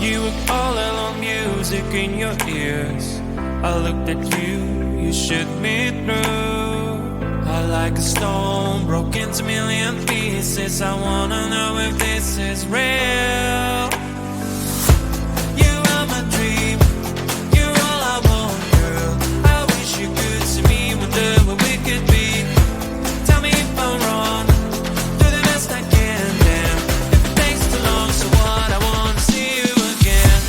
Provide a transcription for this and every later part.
You were all alone, music in your ears. I looked at you, you shook me through. I like a stone, broke into million pieces. I wanna know if this is real. You are my dream, you're all I want, girl. I wish you could see me, wonder what we could be. Tell me if I'm wrong, do the best I can, damn. If it takes too long, so what, I wanna see you again.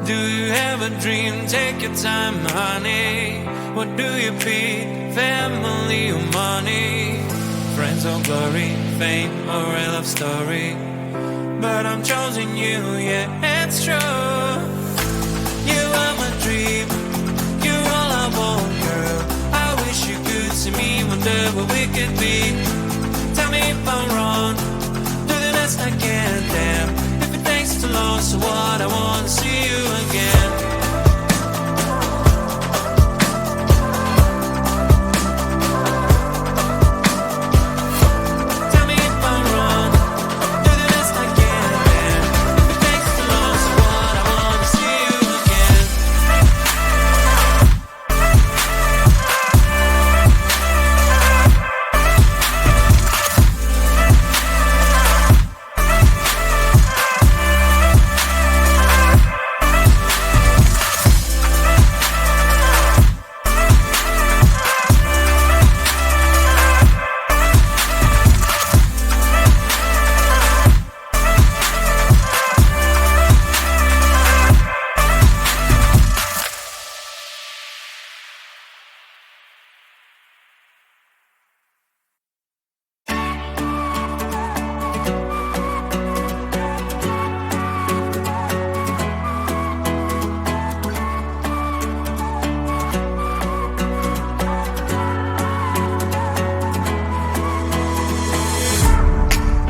Do you have a dream? Take your time, honey. What do you feed? Family or money? Friends or glory? Fame or a love story? But I'm choosing you, yeah, it's true. You are my dream, you're all I want, girl. I wish you could see me, wonder what we could be. Tell me if I'm wrong, do the best I can, damn. If it takes too long, so what, I wanna see you again. Tell me if I'm wrong, do the best I can, damn. If it takes too long, so what, I wanna see you again.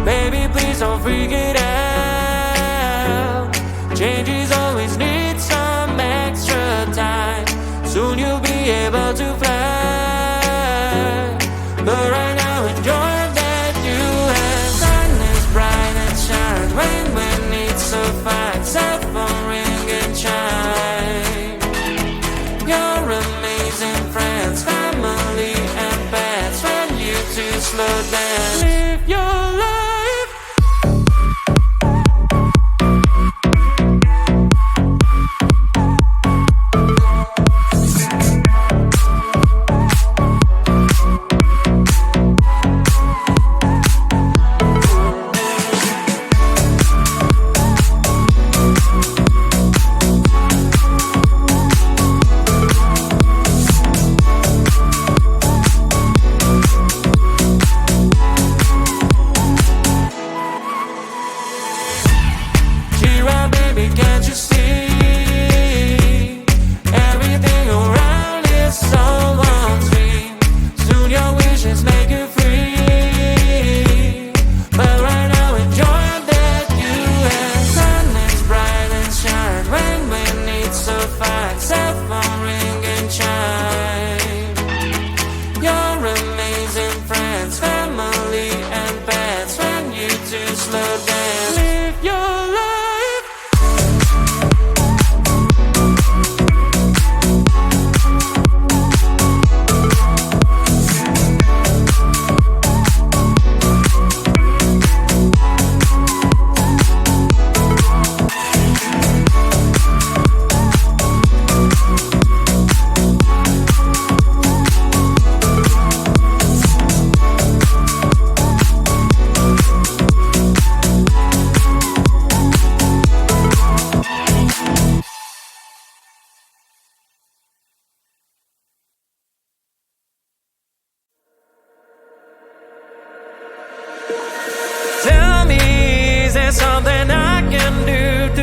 Baby, please don't freak it out. Changes always need some extra time. Soon you'll be able to fly. But right now enjoy that you have. Sun is bright and shines. Rain when it's so fine. Cell phone ring and chime. Your amazing friends, family and pets. Want you to slow down. Live your life.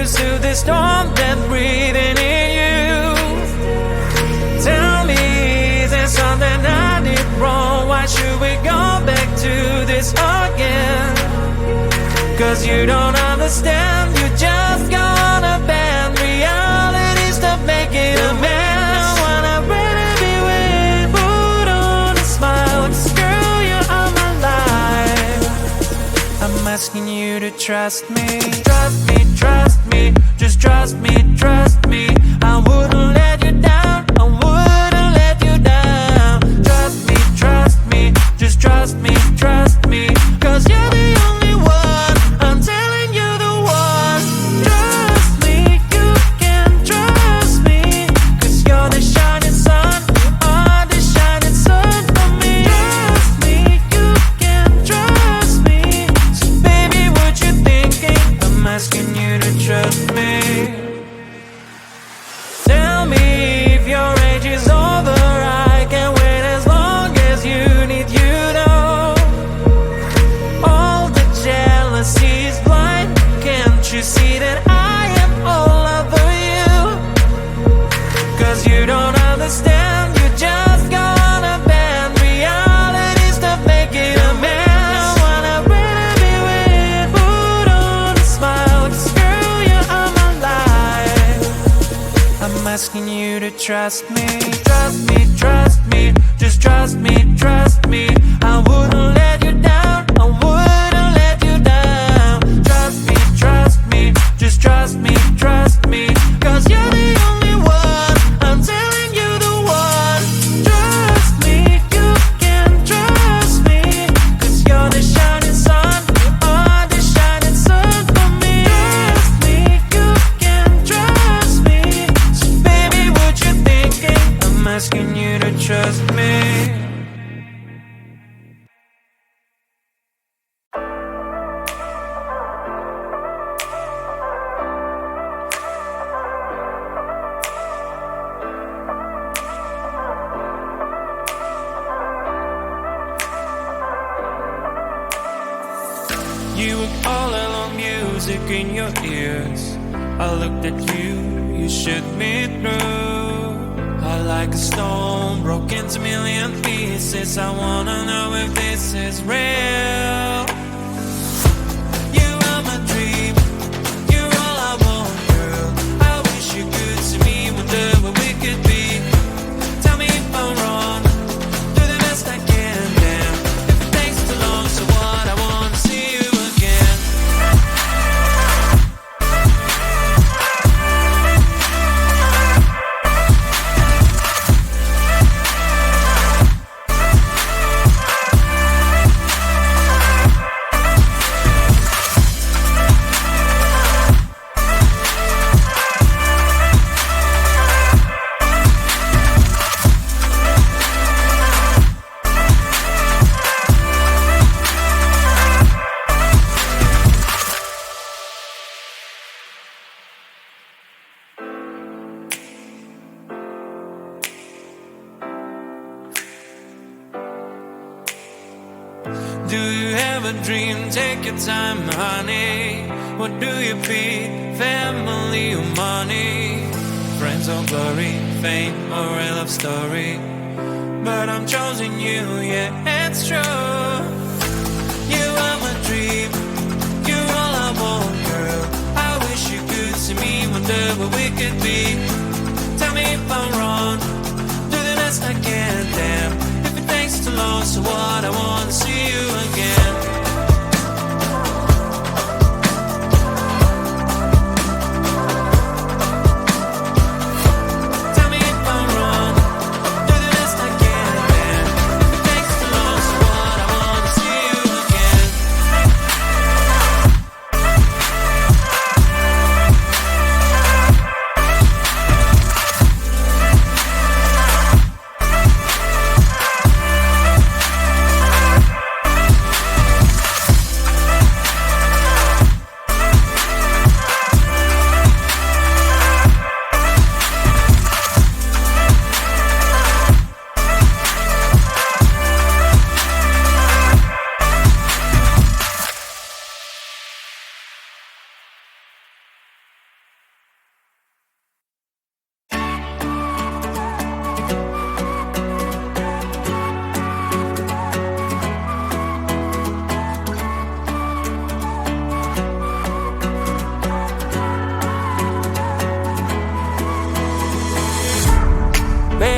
used to the storm that's breathing in you. Tell me, is there something I did wrong? Why should we go back to this again? Cause you don't understand, you just gonna bend reality, stop making a mess. Wanna really be with, put on a smile, girl, you are my life. I'm asking you to trust me, trust me, trust me, just trust me, trust me. I wouldn't let you down, I wouldn't let you down. Trust me, just trust me, trust me. Cause you're the only one, I'm telling you the one. Trust me, you can trust me. Cause you're the shining sun, you are the shining sun for me. Trust me, you can trust me. So baby, what you thinking? I'm asking you to trust me. Tell me if your age is over, I can wait as long as you need, you know. All the jealousy is blind, can't you see that I am all over you? Cause you don't understand, you just gonna bend reality, stop making a mess. Wanna really be with, put on a smile, cause girl, you are my life. I'm asking you to trust me, trust me, trust me, just trust me, trust me. I wouldn't let you down, I wouldn't let you down. Trust me, just trust me, trust me. Cause you're the only one, I'm telling you the one. Trust me, you can trust me. Cause you're the shining sun, you are the shining sun for me. Trust me, you can trust me. So baby, what you thinking? I'm asking you to trust me. You were all alone, music in your ears. I looked at you, you shook me through. I like a stone, broke into million pieces. I wanna know if this is real. You are my dream, you're all I want, girl. I wish you could see me, wonder what we could be. Tell me if I'm wrong, do the best I can, damn. If it takes too long, so what, I wanna see you again. Do you have a dream? Take your time, honey. What do you feed? Family or money? Friends or glory? Fame or a love story? But I'm choosing you, yeah, it's true. You are my dream, you're all I want, girl. I wish you could see me, wonder what we could be. Tell me if I'm wrong, do the best I can, damn. If it takes too long, so what, I wanna see you again. Tell me if I'm wrong, do the best I can, damn. If it takes too long, so what, I wanna see you again.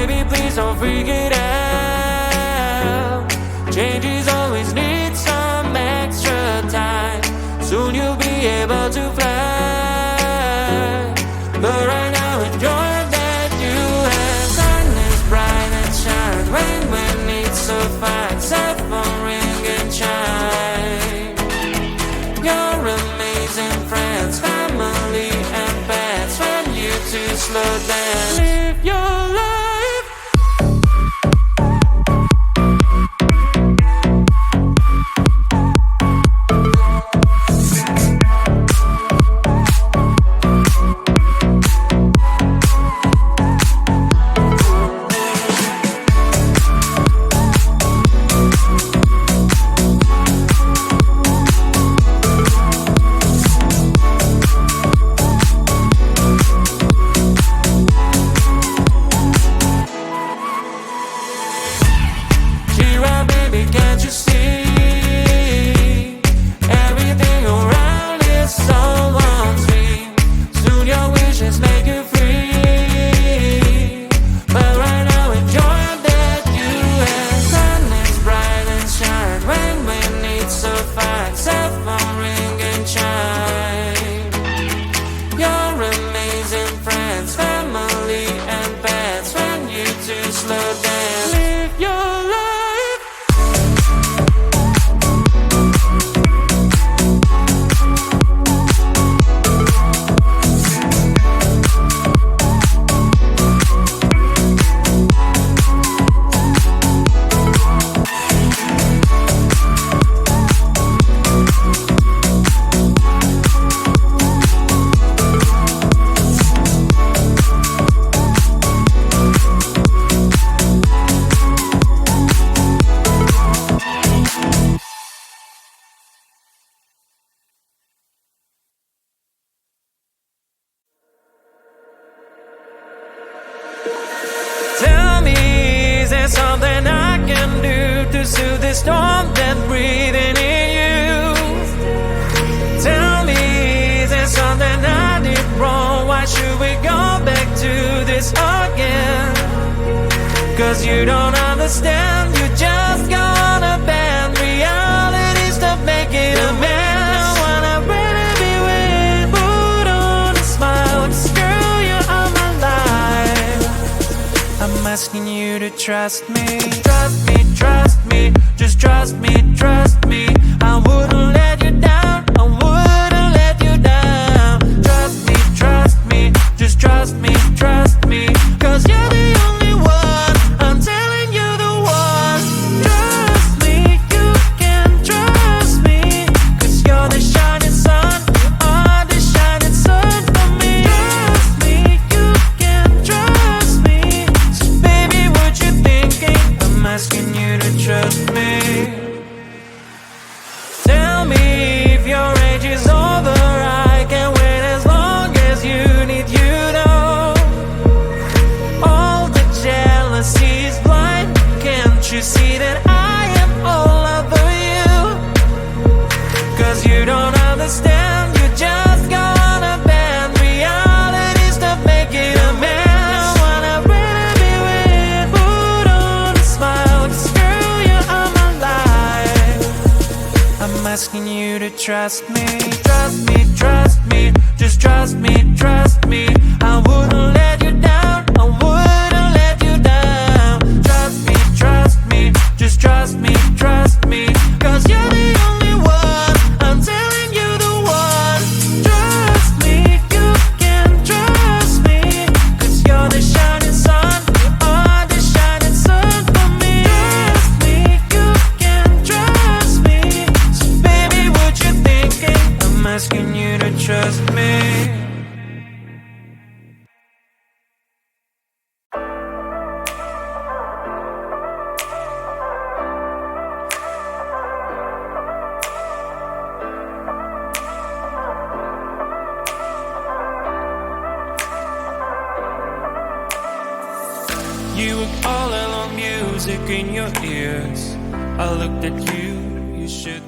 baby, please don't freak it out. Changes always need some extra time. Soon you'll be able to fly, but right now enjoy that you have. Sun is bright and shine, rain when it's so fine. Cell phone ring and chime. Your amazing friends, family and pets. When you two slow down, live your life. Can't you see? Everything around is so on stream. Soon your wishes make you free, but right now enjoy that you have. Sun is bright and shine, rain when it's so fine. Cell phone ring and chime. Your amazing friends, family and pets. When you two slow down, live your life. Tell me, is there something I can do to soothe the storm that's breathing in you? Tell me, is there something I did wrong? Why should we go back to this again? Cause you don't understand, you just gonna bend reality, stop making a mess. Wanna really be with, put on a smile, 'cause girl, you are my life. I'm asking you to trust me, trust me, trust me, just trust me, trust me. I wouldn't let you down, I wouldn't let you down. Trust me, just trust me, trust me. 'Cause you're the only one, I'm telling you the one. Trust me, you can trust me. 'Cause you're the shining sun, you are the shining sun for me. Trust me, you can trust me. So baby, what you thinking? I'm asking you to trust me. Tell me if your age is over, I can wait as long as you need, you know. All the jealousy is blind, can't you see that I am all over you? 'Cause you don't understand, you just gonna bend reality, stop making a mess. Wanna really be with, put on a smile, 'cause girl, you are my life. I'm asking you to trust me, trust me, trust me, just trust me, trust me. I wouldn't let you down, I wouldn't let you down. Trust me, just trust me, trust me. 'Cause you're the only one, I'm telling you the one. Trust me, you can trust me. 'Cause you're the shining sun, you are the shining sun for me. Trust me, you can trust me. So baby, what you thinking? I'm asking you to trust me. You were all along music in your ears. I looked at you, you should